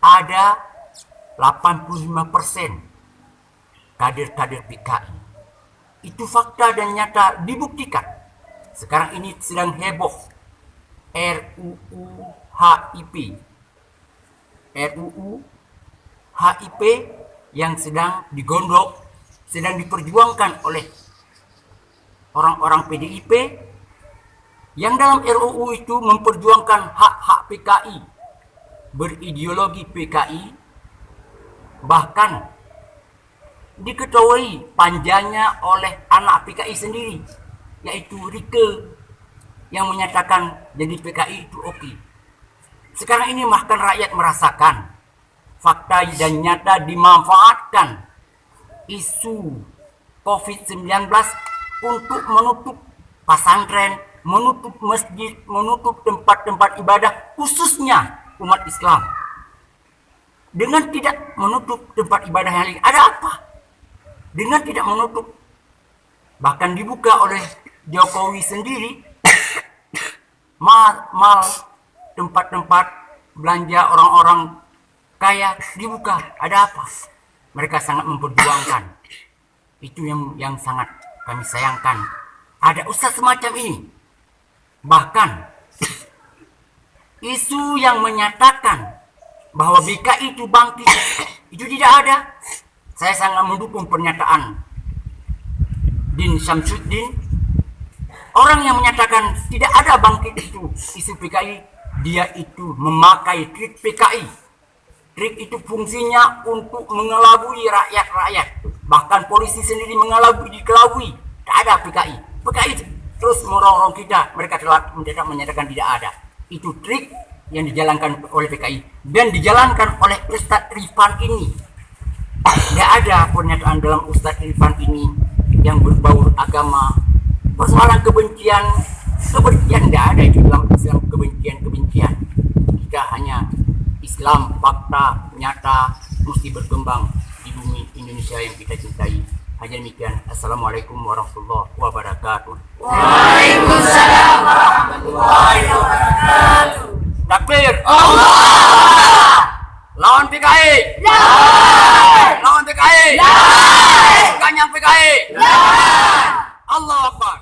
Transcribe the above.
ada 85% kader-kader PKI. Itu fakta dan nyata dibuktikan. Sekarang ini sedang heboh RUU HIP. RUU HIP yang sedang digondok, sedang diperjuangkan oleh orang-orang PDIP yang dalam RUU itu memperjuangkan hak-hak PKI, berideologi PKI, bahkan diketahui panjanya oleh anak PKI sendiri, yaitu Rike, yang menyatakan jadi PKI itu oke. Sekarang ini bahkan rakyat merasakan fakta dan nyata dimanfaatkan isu COVID-19 untuk menutup pesantren, menutup masjid, menutup tempat-tempat ibadah, khususnya umat Islam. Dengan tidak menutup tempat ibadah yang lain, ada apa? Dengan tidak menutup, bahkan dibuka oleh Jokowi sendiri, mal tempat-tempat belanja orang-orang kaya dibuka. Ada apa? Mereka sangat memperjuangkan. Itu yang sangat kami sayangkan. Ada ustaz semacam ini. Bahkan isu yang menyatakan bahwa BKI itu bangkit, itu tidak ada. Saya sangat mendukung pernyataan Din Syamsuddin, orang yang menyatakan tidak ada bangkit itu isu PKI. Dia itu memakai trik PKI. Trik itu fungsinya untuk mengelabui rakyat-rakyat. Bahkan polisi sendiri dikelabui. Tak ada PKI. PKI terus merongrong kita. Mereka telah menyatakan tidak ada. Itu trik yang dijalankan oleh PKI dan dijalankan oleh Ustadz Rifan ini. Tidak ada pernyataan dalam Ustadz Rifan ini yang berbau agama, persoalan kebencian tidak ada itu dalam Islam. Kebencian kita hanya Islam fakta nyata mesti berkembang di bumi Indonesia yang kita cintai. Hanya demikian. Assalamualaikum warahmatullahi wabarakatuh. Waalaikumsalam warahmatullahi wabarakatuh. Takbir. Allah. Lawan PKI. Ya. Lawan PKI. Ya. Bukan yang PKI. Ya. Allah Akbar.